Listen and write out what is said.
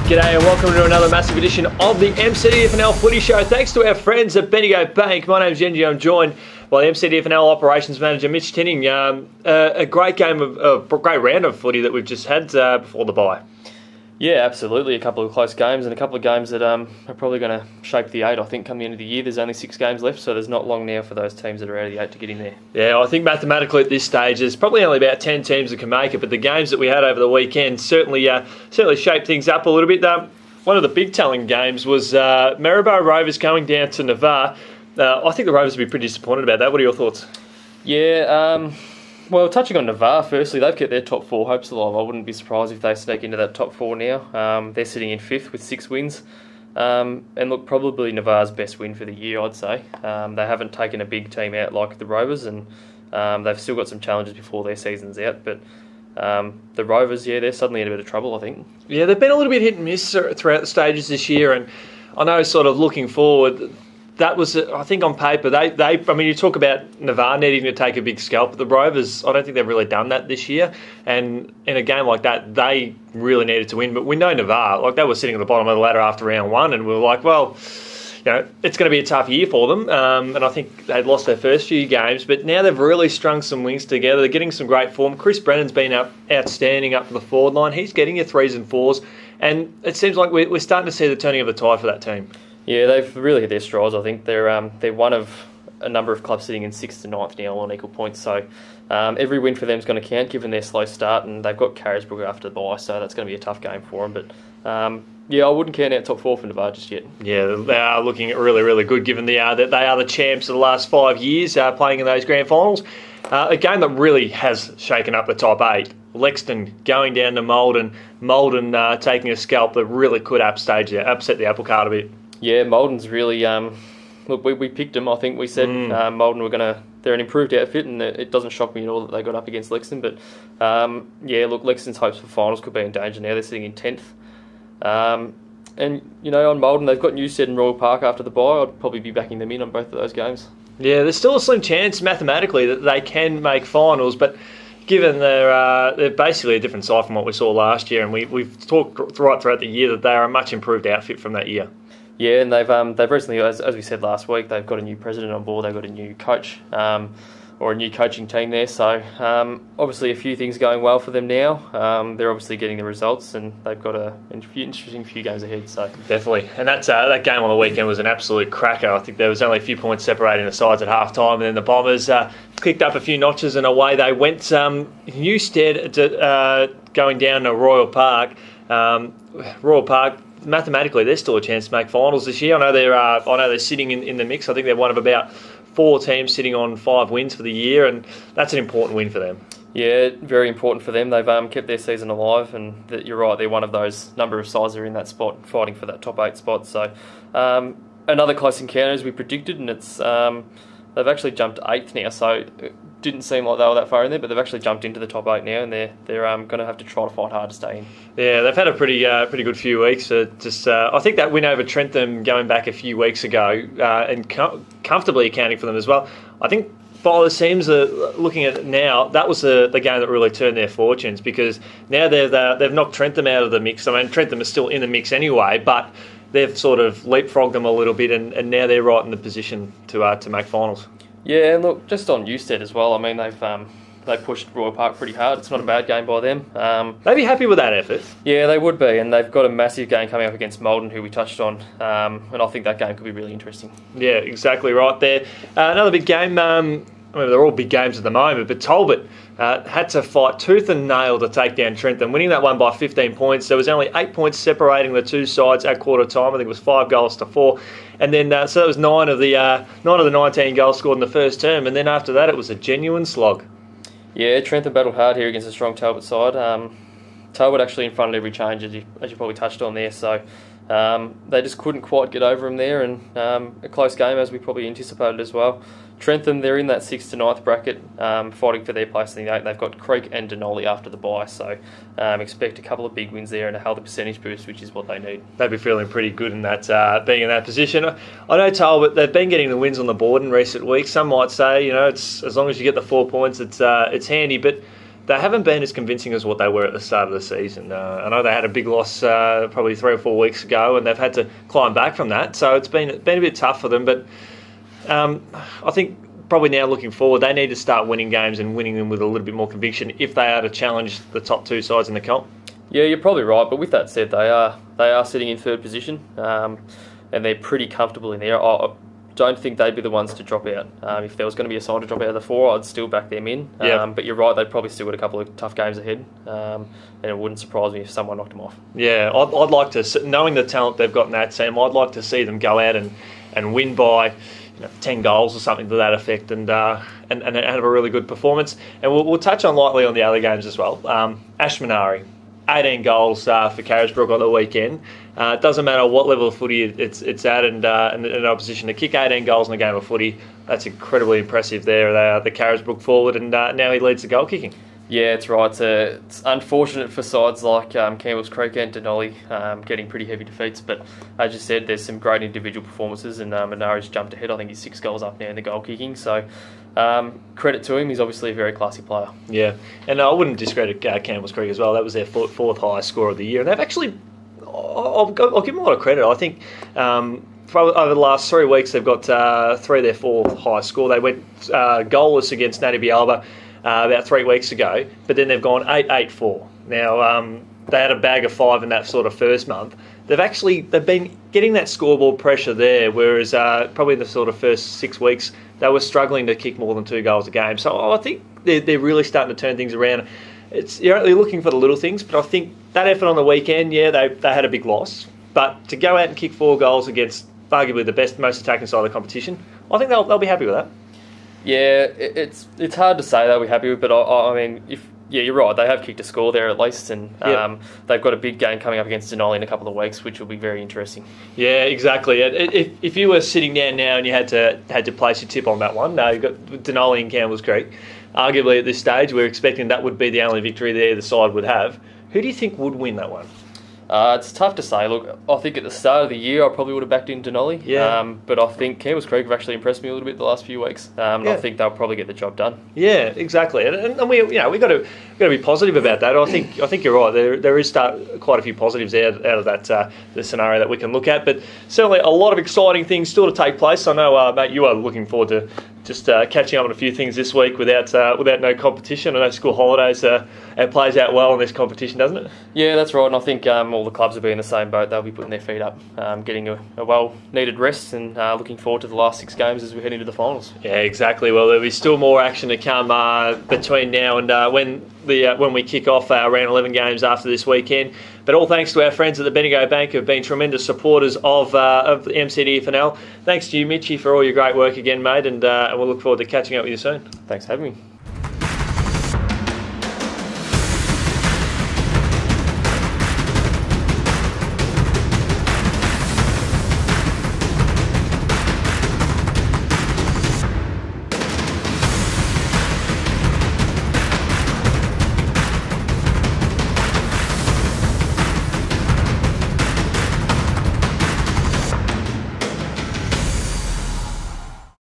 G'day and welcome to another massive edition of the MCDFNL Footy Show. Thanks to our friends at Bendigo Bank. My name's Yeendy. I'm joined by the MCDFNL Operations Manager Mitch. A great game of great round of footy that we've just had before the bye. Yeah, absolutely. A couple of close games and a couple of games that are probably going to shape the 8. I think come the end of the year, there's only 6 games left, so there's not long now for those teams that are out of the 8 to get in there. Yeah, I think mathematically at this stage, there's probably only about 10 teams that can make it, but the games that we had over the weekend certainly shaped things up a little bit. One of the big telling games was Maryborough Rovers going down to Navarre. I think the Rovers would be pretty disappointed about that. What are your thoughts? Yeah, well, touching on Navarre, firstly, they've kept their top 4 hopes alive. I wouldn't be surprised if they sneak into that top 4 now. They're sitting in 5th with 6 wins. And look, probably Navarre's best win for the year, I'd say. They haven't taken a big team out like the Rovers, and they've still got some challenges before their season's out. But the Rovers, they're suddenly in a bit of trouble, I think. Yeah, they've been a little bit hit and miss throughout the stages this year, and I know sort of looking forward, that was, I think on paper, you talk about Navarre needing to take a big scalp, but the Rovers, I don't think they've really done that this year. And in a game like that, they really needed to win. But we know Navarre, they were sitting at the bottom of the ladder after round 1, and we were like, well, it's going to be a tough year for them. And I think they'd lost their first few games, but now they've really strung some wings together. They're getting some great form. Chris Brennan's been outstanding up to the forward line. He's getting your 3s and 4s, and it seems like we're starting to see the turning of the tide for that team. Yeah, they've really hit their strides. I think they're one of a number of clubs sitting in 6th to 9th now on equal points. So every win for them is going to count, given their slow start, and they've got Carisbrooke after the bye, so that's going to be a tough game for them. But I wouldn't count out top 4 for Navarre just yet. Yeah, they are looking really, really good, given that they are the champs of the last 5 years, playing in those grand finals. A game that really has shaken up the top 8. Lexington going down to Maldon taking a scalp that really could upset the apple cart a bit. Yeah, Maldon's really... look, we picked them. I think we said Maldon were going to... They're an improved outfit, and it doesn't shock me at all that they got up against Lexington. But, Lexington's hopes for finals could be in danger now. They're sitting in 10th. On Maldon, they've got Newstead and Royal Park after the bye. I'd probably be backing them in on both of those games. Yeah, there's still a slim chance mathematically that they can make finals, but given they're basically a different side from what we saw last year, and we've talked right throughout the year that they are a much improved outfit from that year. Yeah, and they've recently, as we said last week, they've got a new president on board. They've got a new coach, or a new coaching team there. So obviously a few things going well for them now. They're obviously getting the results, and they've got an interesting few games ahead. So definitely, and that game on the weekend was an absolute cracker. I think there was only a few points separating the sides at half time, and then the Bombers kicked up a few notches, and away they went. Newstead going down to Royal Park. Royal Park, mathematically, there's still a chance to make finals this year. I know they're sitting in the mix. I think they're one of about 4 teams sitting on 5 wins for the year, and that's an important win for them. Yeah, very important for them. They've kept their season alive, and you're right, they're one of those number of sides that are in that spot, fighting for that top 8 spot. So another close encounter as we predicted, and it's they've actually jumped 8th now. So it didn't seem like they were that far in there, but they've actually jumped into the top 8 now, and they're going to have to try to fight hard to stay in. Yeah, they've had a pretty good few weeks. I think that win over Trentham going back a few weeks ago, and comfortably accounting for them as well. I think by the seams looking at it now, that was the game that really turned their fortunes, because now they've knocked Trentham out of the mix. I mean, Trentham is still in the mix anyway, but they've sort of leapfrogged them a little bit, and now they're right in the position to make finals. Yeah, and look, just on Newstead as well, I mean, they've pushed Royal Park pretty hard. It's not a bad game by them. They'd be happy with that effort. Yeah, they would be, and they've got a massive game coming up against Maldon, who we touched on, and I think that game could be really interesting. Yeah, exactly right there. Another big game, they're all big games at the moment, but Talbot had to fight tooth and nail to take down Trentham, winning that one by 15 points. There was only 8 points separating the two sides at quarter time. I think it was 5 goals to 4. And then, so that was 9 of the 19 goals scored in the first term. And then after that, it was a genuine slog. Yeah, Trentham battled hard here against a strong Talbot side. Talbot actually in front of every change, as you probably touched on there. So they just couldn't quite get over him there, and a close game as we probably anticipated as well. Trentham, they're in that 6th to 9th bracket, fighting for their place in the 8. They've got Creek and Denali after the bye, so expect a couple of big wins there and a healthy percentage boost, which is what they need. They'd be feeling pretty good in that, being in that position. I know Talbot, they've been getting the wins on the board in recent weeks. Some might say, it's as long as you get the 4 points, it's handy, but they haven't been as convincing as what they were at the start of the season. I know they had a big loss probably 3 or 4 weeks ago, and they've had to climb back from that. So it's been a bit tough for them. But I think probably now looking forward, they need to start winning games and winning them with a little bit more conviction if they are to challenge the top 2 sides in the comp. Yeah, you're probably right. But with that said, they are sitting in 3rd position, and they're pretty comfortable in there. I don't think they'd be the ones to drop out. If there was going to be a side to drop out of the 4, I'd still back them in. But you're right, they've probably still got a couple of tough games ahead, and it wouldn't surprise me if someone knocked them off. Yeah, I'd like to, knowing the talent they've got in that team, I'd like to see them go out and win by 10 goals or something to that effect, and have a really good performance. And we'll touch on lightly on the other games as well. Ashmanari, 18 goals for Carisbrook on the weekend. It doesn't matter what level of footy it's at, and in opposition to kick 18 goals in a game of footy, that's incredibly impressive there. They are the Carisbrook forward, and now he leads the goal kicking. Yeah, it's right. It's unfortunate for sides like Campbell's Creek and Denali getting pretty heavy defeats, but as you said, there's some great individual performances, and Minari's jumped ahead. I think he's 6 goals up now in the goal kicking, so credit to him. He's obviously a very classy player. Yeah, and I wouldn't discredit Campbell's Creek as well. That was their 4th highest score of the year, and they've actually, I'll give them a lot of credit. I think over the last 3 weeks, they've got 3 of their 4th highest score. They went goalless against Native Alba about 3 weeks ago, but then they've gone 8-8-4. Now, they had a bag of 5 in that sort of first month. They've been getting that scoreboard pressure there, whereas probably in the sort of first 6 weeks, they were struggling to kick more than 2 goals a game. So I think they're really starting to turn things around. You're looking for the little things, but I think that effort on the weekend, they had a big loss. But to go out and kick 4 goals against arguably the best, most attacking side of the competition, I think they'll be happy with that. Yeah, it's hard to say they'll be happy with, but I mean, you're right. They have kicked a score there at least, and they've got a big game coming up against Denali in a couple of weeks, which will be very interesting. Yeah, exactly. If you were sitting down now and you had to place your tip on that one, you've got Denali and Campbell's Creek. Arguably at this stage, we're expecting that would be the only victory the side would have. Who do you think would win that one? It's tough to say. Look, I think at the start of the year I probably would have backed in Denali. Yeah. But I think Campbell's Creek have actually impressed me a little bit the last few weeks. I think they'll probably get the job done. Yeah, exactly. And we got to be positive about that. I think you're right. There is quite a few positives out of that the scenario that we can look at. But certainly a lot of exciting things still to take place. I know, mate, you are looking forward to just catching up on a few things this week without no competition. I know school holidays, it plays out well in this competition, doesn't it? Yeah, that's right. And I think all the clubs will be in the same boat. They'll be putting their feet up, getting a well-needed rest, and looking forward to the last 6 games as we head into the finals. Yeah, exactly. Well, there'll be still more action to come between now and when we kick off our round 11 games after this weekend. But all thanks to our friends at the Bendigo Bank, who have been tremendous supporters of the MCDFNL. Thanks to you, Mitchy, for all your great work again, mate, and we'll look forward to catching up with you soon. Thanks for having me.